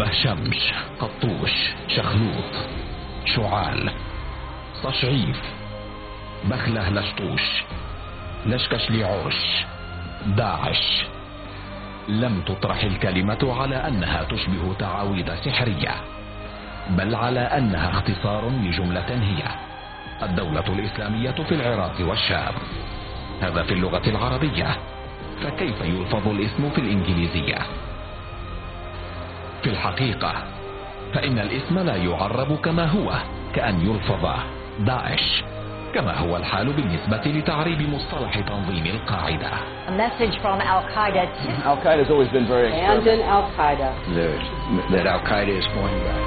بهشمش، قطوش، شخلوط، شعال، صشعيف، بخله لشطوش، لشكش ليعوش، داعش. لم تطرح الكلمة على أنها تشبه تعاويذ سحرية، بل على أنها اختصار لجملة هي الدولة الإسلامية في العراق والشام. هذا في اللغة العربية، فكيف يلفظ الاسم في الإنجليزية؟ في الحقيقة فإن الاسم لا يعرب كما هو، كأن يلفظ داعش، كما هو الحال بالنسبة لتعريب مصطلح تنظيم القاعدة. A message from Al-Qaeda. Al-Qaeda has always been very Abandon Al-Qaeda. That Al-Qaeda is going back.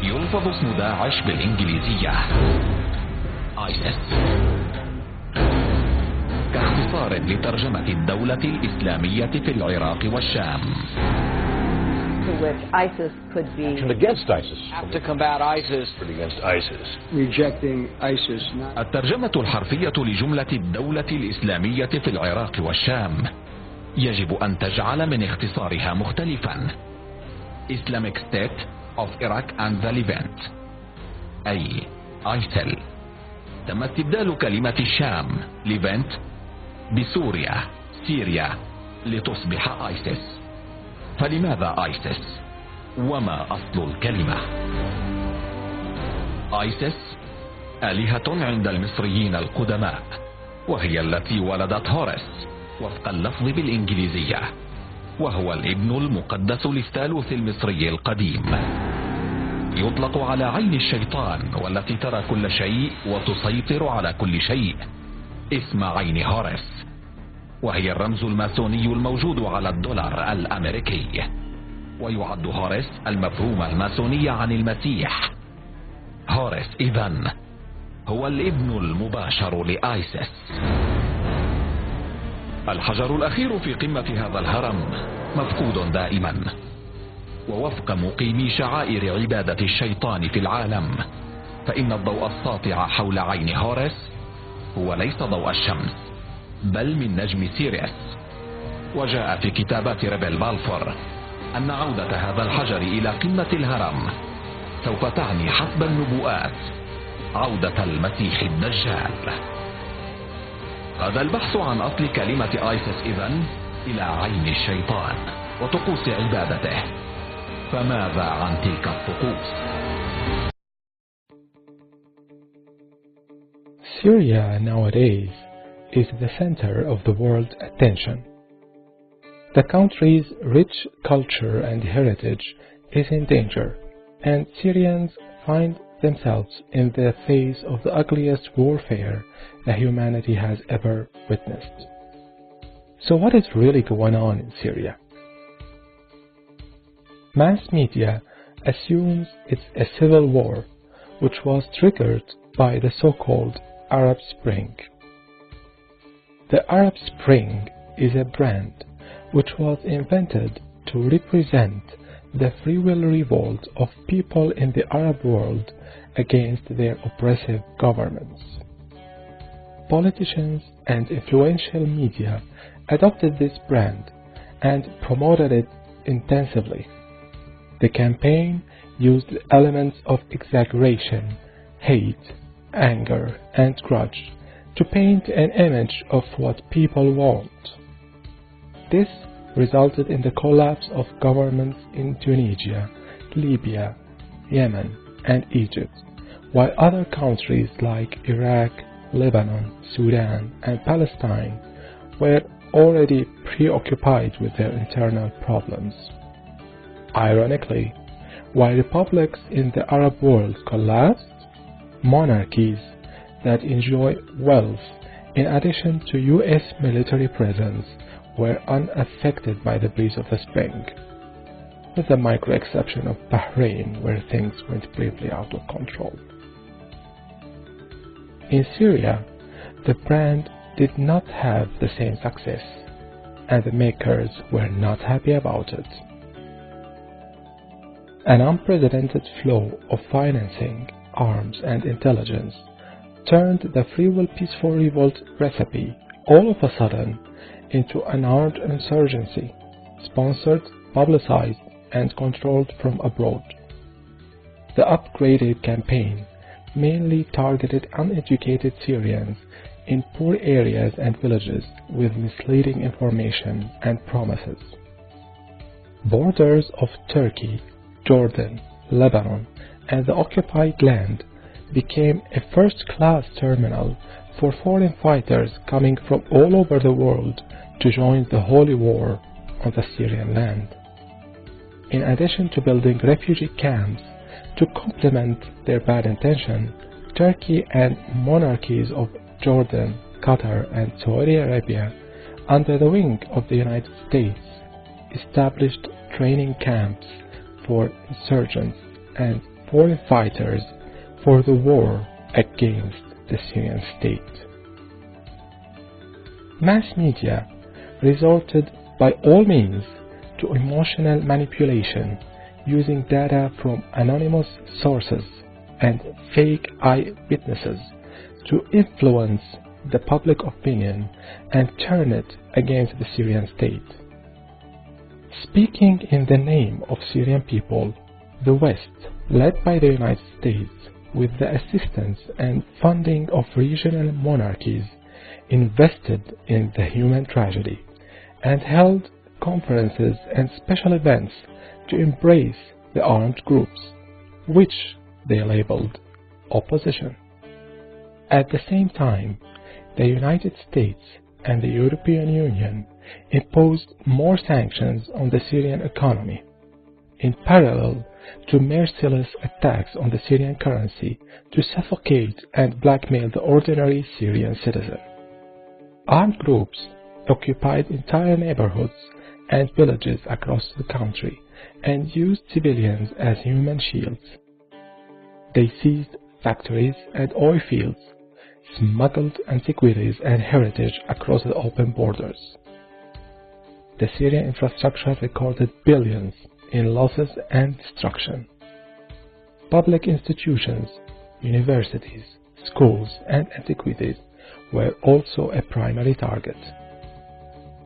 يلفظ اسم داعش بالإنجليزية ISIS، كاختصار لترجمة الدولة الإسلامية في العراق والشام. To which ISIS could be Against ISIS. To combat ISIS. Against ISIS. Rejecting ISIS. الترجمة الحرفية لجملة الدولة الإسلامية في العراق والشام يجب أن تجعل من اختصارها مختلفا: Islamic State of Iraq and the Levant، أي ISIL. تم استبدال كلمة الشام ليفنت بسوريا سيريا لتصبح آيسيس. فلماذا آيسيس؟ وما أصل الكلمة؟ آيسيس آلهة عند المصريين القدماء، وهي التي ولدت هورس وفق اللفظ بالإنجليزية، وهو الابن المقدس للثالوث المصري القديم. يطلق على عين الشيطان والتي ترى كل شيء وتسيطر على كل شيء اسم عين هورس، وهي الرمز الماسوني الموجود على الدولار الأمريكي. ويعد هورس المفهوم الماسوني عن المسيح. هورس إذن هو الابن المباشر لآيسيس. الحجر الأخير في قمة هذا الهرم مفقود دائما، ووفق مقيمي شعائر عبادة الشيطان في العالم، فإن الضوء الساطع حول عين هورس هو ليس ضوء الشمس، بل من نجم سيريس. وجاء في كتابات ريبل بالفور أن عودة هذا الحجر إلى قمة الهرم سوف تعني حسب النبوءات عودة المسيح الدجال. هذا البحث عن أصل كلمة آيسيس إذن إلى عين الشيطان وطقوس عبادته. فماذا عن تلك الطقوس؟ Syria nowadays is the center of the world's attention. The country's rich culture and heritage is in danger, and Syrians find themselves in the face of the ugliest warfare that humanity has ever witnessed. So what is really going on in Syria? Mass media assumes it's a civil war, which was triggered by the so-called Arab Spring. The Arab Spring is a brand which was invented to represent the free will revolt of people in the Arab world against their oppressive governments. Politicians and influential media adopted this brand and promoted it intensively. The campaign used elements of exaggeration, hate, anger, and grudge to paint an image of what people want. This resulted in the collapse of governments in Tunisia, Libya, Yemen, and Egypt, while other countries like Iraq, Lebanon, Sudan, and Palestine were already preoccupied with their internal problems. Ironically, while republics in the Arab world collapsed, monarchies that enjoy wealth in addition to US military presence were unaffected by the breeze of the spring, with the micro exception of Bahrain, where things went briefly out of control. In Syria, the brand did not have the same success, and the makers were not happy about it. An unprecedented flow of financing, arms, and intelligence turned the free will peaceful revolt recipe all of a sudden into an armed insurgency, sponsored publicized and controlled from abroad. The upgraded campaign mainly targeted uneducated Syrians in poor areas and villages with misleading information and promises. Borders of Turkey, Jordan, Lebanon, and the occupied land became a first-class terminal for foreign fighters coming from all over the world to join the holy war on the Syrian land. In addition to building refugee camps to complement their bad intention, Turkey and monarchies of Jordan, Qatar, and Saudi Arabia, under the wing of the United States, established training camps for insurgents and foreign fighters for the war against the Syrian state. Mass media resorted by all means to emotional manipulation using data from anonymous sources and fake eyewitnesses to influence the public opinion and turn it against the Syrian state. Speaking in the name of Syrian people, the West, led by the United States, with the assistance and funding of regional monarchies, invested in the human tragedy and held conferences and special events to embrace the armed groups, which they labeled opposition. At the same time, the United States and the European Union imposed more sanctions on the Syrian economy, in parallel to merciless attacks on the Syrian currency to suffocate and blackmail the ordinary Syrian citizen. Armed groups occupied entire neighborhoods and villages across the country and used civilians as human shields. They seized factories and oil fields, smuggled antiquities and heritage across the open borders. The Syrian infrastructure recorded billions in losses and destruction. Public institutions, universities, schools, and antiquities were also a primary target.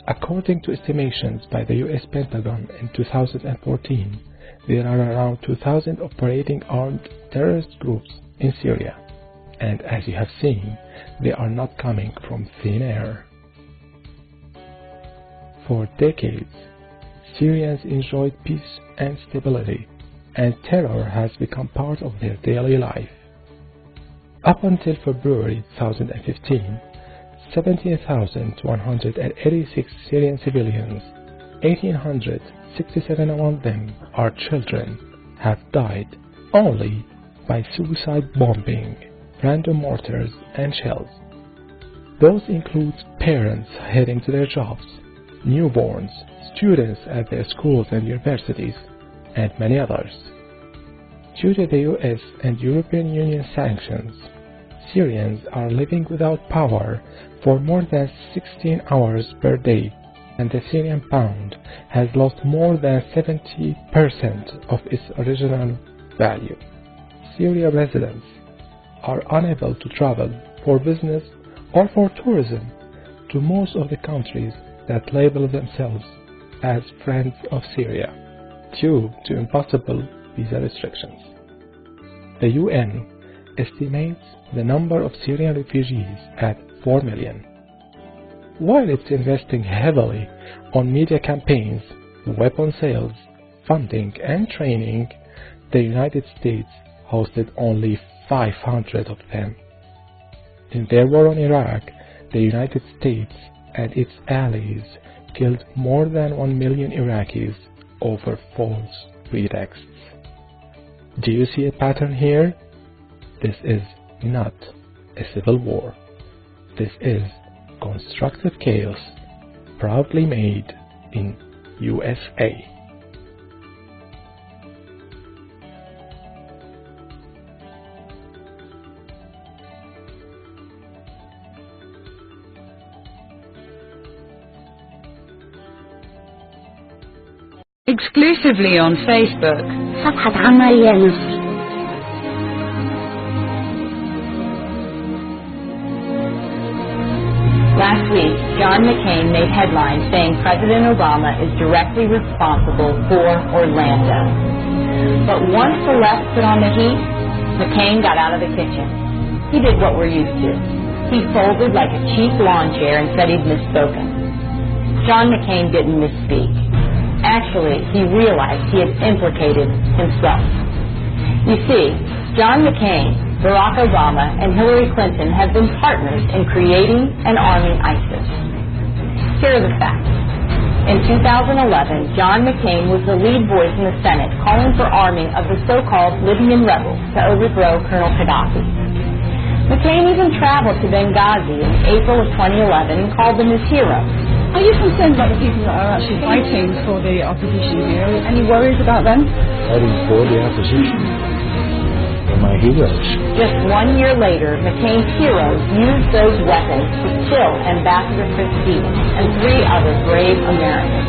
According to estimations by the US Pentagon in 2014, there are around 2,000 operating armed terrorist groups in Syria, and as you have seen, they are not coming from thin air. For decades, Syrians enjoyed peace and stability, and terror has become part of their daily life. Up until February 2015, 17,186 Syrian civilians, 1,867 among them are children, have died only by suicide bombing, random mortars, and shells. Those include parents heading to their jobs, newborns, students at their schools and universities, and many others. Due to the US and European Union sanctions, Syrians are living without power for more than 16 hours per day, and the Syrian pound has lost more than 70% of its original value. Syria residents are unable to travel for business or for tourism to most of the countries that label themselves as friends of Syria due to impossible visa restrictions. The UN estimates the number of Syrian refugees at 4 million. While it's investing heavily on media campaigns, weapon sales, funding, and training, the United States hosted only 500 of them. In their war on Iraq, the United States and its allies killed more than 1 million Iraqis over false pretexts. Do you see a pattern here? This is not a civil war. This is constructive chaos, proudly made in USA. Exclusively on Facebook. صفحة عمارية نصر. Last week, John McCain made headlines saying President Obama is directly responsible for Orlando. But once the left put on the heat, McCain got out of the kitchen. He did what we're used to. He folded like a cheap lawn chair and said he'd misspoken. John McCain didn't misspeak. Actually, he realized he had implicated himself. You see, John McCain, Barack Obama, and Hillary Clinton have been partners in creating and arming ISIS. Here are the facts. In 2011, John McCain was the lead voice in the Senate calling for arming of the so-called Libyan rebels to overthrow Colonel Gaddafi. McCain even traveled to Benghazi in April of 2011 and called them his heroes. Are you concerned about the people that are actually fighting for the opposition here? Any worries about them? Fighting for the opposition? They're my heroes. Just 1 year later, McCain's heroes used those weapons to kill Ambassador Chris Stevens and 3 other brave Americans.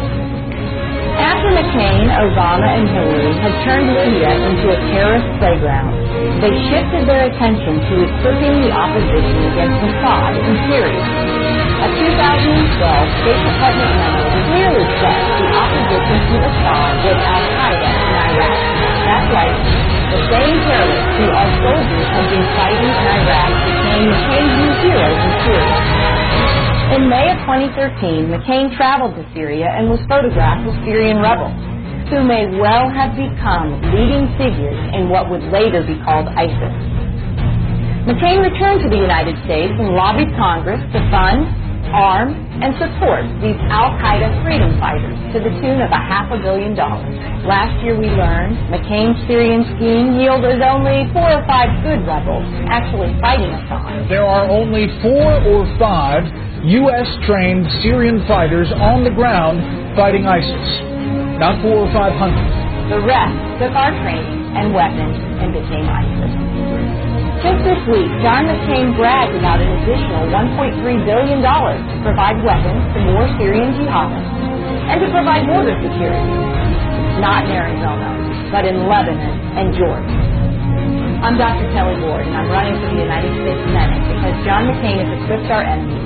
After McCain, Obama, and Hillary had turned Syria into a terrorist playground, they shifted their attention to equipping the opposition against Assad in Syria. A 2012 State Department memo clearly said the opposition to Assad was al-Qaeda in Iraq. That's right. The same terrorists who our soldiers have been fighting in Iraq became McCain's new heroes in Syria. In May of 2013, McCain traveled to Syria and was photographed with Syrian rebels, who may well have become leading figures in what would later be called ISIS. McCain returned to the United States and lobbied Congress to fund, arm, and support these al-Qaeda freedom fighters to the tune of $500 million. Last year we learned McCain's Syrian scheme yielded only 4 or 5 good rebels actually fighting Assad. There are only 4 or 5 U.S.-trained Syrian fighters on the ground fighting ISIS. Not 400 or 500. The rest took our training and weapons and became ISIS. Just this week, John McCain bragged about an additional $1.3 billion to provide weapons to more Syrian jihadists and to provide border security. Not in Arizona, but in Lebanon and Jordan. I'm Dr. Kelly Ward, and I'm running for the United States Senate because John McCain has equipped our enemies,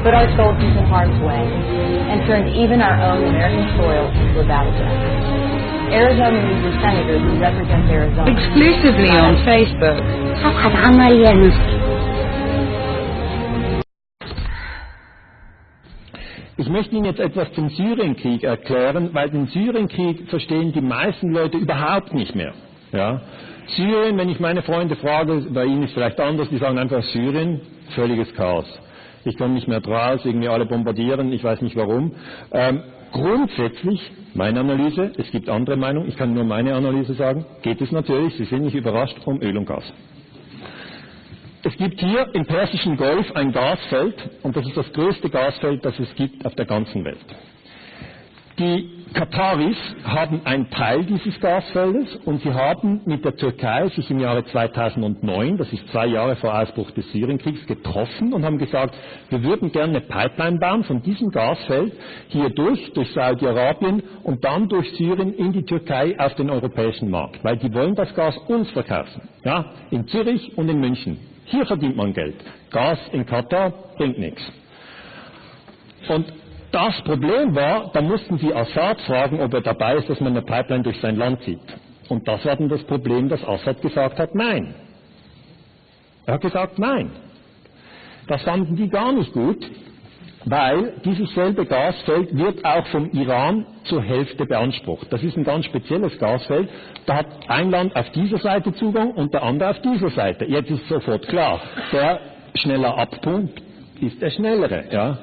put our soldiers in harm's way, and turned even our own American soil into a battleground. Arizona needs a senator who represents Arizona. Exclusively on Facebook. صفحة عمل يا نصر. Ich möchte Ihnen jetzt etwas zum Syrienkrieg erklären, weil den Syrienkrieg verstehen die meisten Leute überhaupt nicht mehr. Ja? Syrien, wenn ich meine Freunde frage, bei Ihnen ist es vielleicht anders, die sagen einfach Syrien, völliges Chaos. Ich komme nicht mehr draus, irgendwie alle bombardieren, ich weiß nicht warum. Grundsätzlich, meine Analyse, es gibt andere Meinungen, ich kann nur meine Analyse sagen, geht es natürlich, Sie sind nicht überrascht, um Öl und Gas. Es gibt hier im Persischen Golf ein Gasfeld und das ist das größte Gasfeld, das es gibt auf der ganzen Welt. Die Kataris haben einen Teil dieses Gasfeldes und sie haben mit der Türkei sich im Jahre 2009, das ist 2 Jahre vor Ausbruch des Syrienkriegs, getroffen und haben gesagt, wir würden gerne eine Pipeline bauen von diesem Gasfeld hier durch Saudi-Arabien und dann durch Syrien in die Türkei auf den europäischen Markt, weil die wollen das Gas uns verkaufen, ja, in Zürich und in München. Hier verdient man Geld. Gas in Katar bringt nichts. Und das Problem war, da mussten sie Assad fragen, ob er dabei ist, dass man eine Pipeline durch sein Land zieht. Und das war dann das Problem, dass Assad gesagt hat, nein. Er hat gesagt, nein. Das fanden die gar nicht gut, weil dieses selbe Gasfeld wird auch vom Iran zur Hälfte beansprucht. Das ist ein ganz spezielles Gasfeld. Da hat ein Land auf dieser Seite Zugang und der andere auf dieser Seite. Jetzt ist sofort klar, der schneller abpumpt, ist der Schnellere, ja.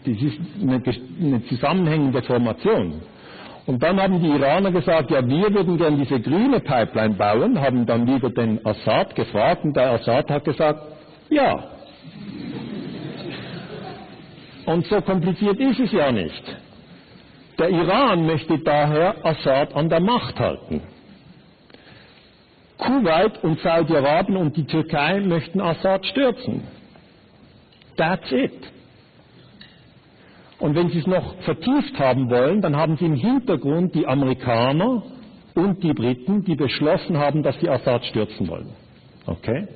Das ist eine zusammenhängende Formation. Und dann haben die Iraner gesagt, ja, wir würden gerne diese grüne Pipeline bauen, haben dann wieder den Assad gefragt und der Assad hat gesagt, ja. Und so kompliziert ist es ja nicht. Der Iran möchte daher Assad an der Macht halten. Kuwait und Saudi-Arabien und die Türkei möchten Assad stürzen. That's it. Und wenn Sie es noch vertieft haben wollen, dann haben Sie im Hintergrund die Amerikaner und die Briten, die beschlossen haben, dass sie Assad stürzen wollen. Okay?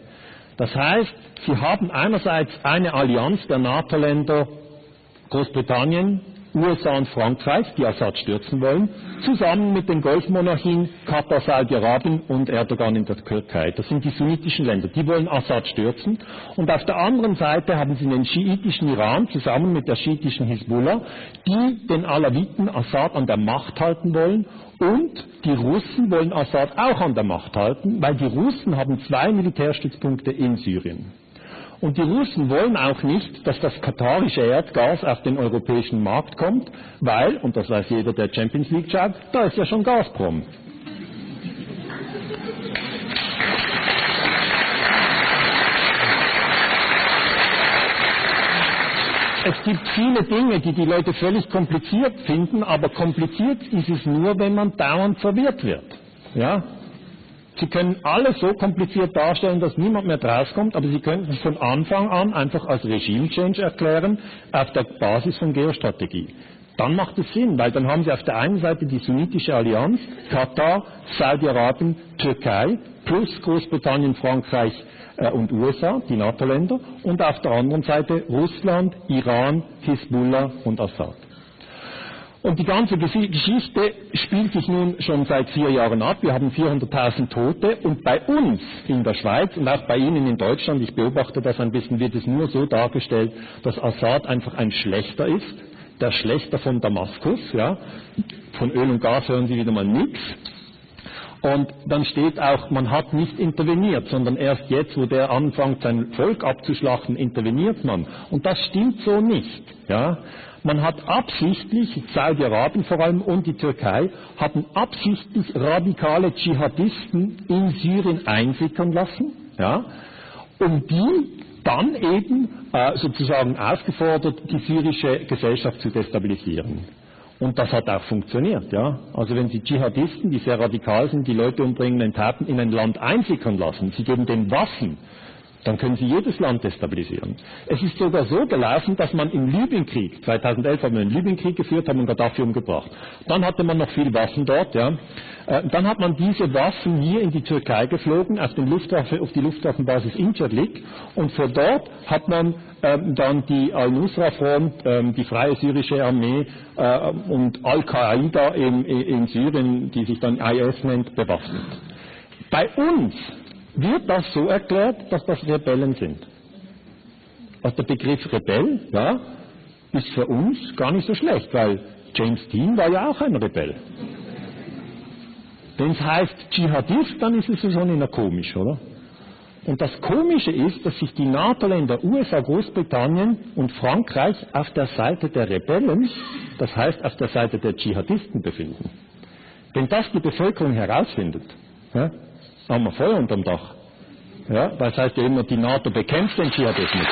Das heißt, sie haben einerseits eine Allianz der NATO-Länder, Großbritannien, USA und Frankreich, die Assad stürzen wollen, zusammen mit den Golfmonarchien Katar, Saudi-Arabien und Erdogan in der Türkei. Das sind die sunnitischen Länder, die wollen Assad stürzen. Und auf der anderen Seite haben sie den schiitischen Iran zusammen mit der schiitischen Hisbollah, die den Alawiten Assad an der Macht halten wollen. Und die Russen wollen Assad auch an der Macht halten, weil die Russen haben 2 Militärstützpunkte in Syrien. Und die Russen wollen auch nicht, dass das katarische Erdgas auf den europäischen Markt kommt, weil, und das weiß jeder, der Champions League schaut, da ist ja schon Gazprom. Es gibt viele Dinge, die die Leute völlig kompliziert finden, aber kompliziert ist es nur, wenn man dauernd verwirrt wird. Ja? Sie können alles so kompliziert darstellen, dass niemand mehr rauskommt, aber Sie könnten es von Anfang an einfach als Regime-Change erklären, auf der Basis von Geostrategie. Dann macht es Sinn, weil dann haben Sie auf der einen Seite die sunnitische Allianz, Katar, Saudi-Arabien, Türkei, plus Großbritannien, Frankreich und USA, die NATO-Länder, und auf der anderen Seite Russland, Iran, Hisbollah und Assad. Und die ganze Geschichte spielt sich nun schon seit 4 Jahren ab. Wir haben 400.000 Tote und bei uns in der Schweiz und auch bei Ihnen in Deutschland, ich beobachte das ein bisschen, wird es nur so dargestellt, dass Assad einfach ein Schlechter ist, der Schlechter von Damaskus, ja. Von Öl und Gas hören Sie wieder mal nichts. Und dann steht auch, man hat nicht interveniert, sondern erst jetzt, wo der anfängt, sein Volk abzuschlachten, interveniert man. Und das stimmt so nicht, ja. Man hat absichtlich, Saudi-Arabien vor allem und die Türkei, hatten absichtlich radikale Dschihadisten in Syrien einsickern lassen, ja, um die dann eben sozusagen aufgefordert, die syrische Gesellschaft zu destabilisieren. Und das hat auch funktioniert, ja. Also wenn Sie Dschihadisten, die sehr radikal sind, die Leute umbringen, enthaupten, in ein Land einsickern lassen, Sie geben denen Waffen, dann können Sie jedes Land destabilisieren. Es ist sogar so gelaufen, dass man im Libyenkrieg, 2011 haben wir einen Libyenkrieg geführt, haben Gaddafi umgebracht. Dann hatte man noch viel Waffen dort, ja. Dann hat man diese Waffen hier in die Türkei geflogen, auf die Luftwaffenbasis Incirlik, und von dort hat man dann die Al-Nusra-Front, die Freie Syrische Armee und Al-Qaida in Syrien, die sich dann IS nennt, bewaffnet. Bei uns wird das so erklärt, dass das Rebellen sind. Also der Begriff Rebell, ja, ist für uns gar nicht so schlecht, weil James Dean war ja auch ein Rebell. Wenn es heißt Dschihadist, dann ist es schon eher komisch, oder? Und das Komische ist, dass sich die NATO-Länder USA, Großbritannien und Frankreich auf der Seite der Rebellen, das heißt auf der Seite der Dschihadisten befinden. Wenn das die Bevölkerung herausfindet, ja, haben wir Feuer unterm Dach. Ja, weil es heißt ja immer, die NATO bekämpft den Dschihadismus.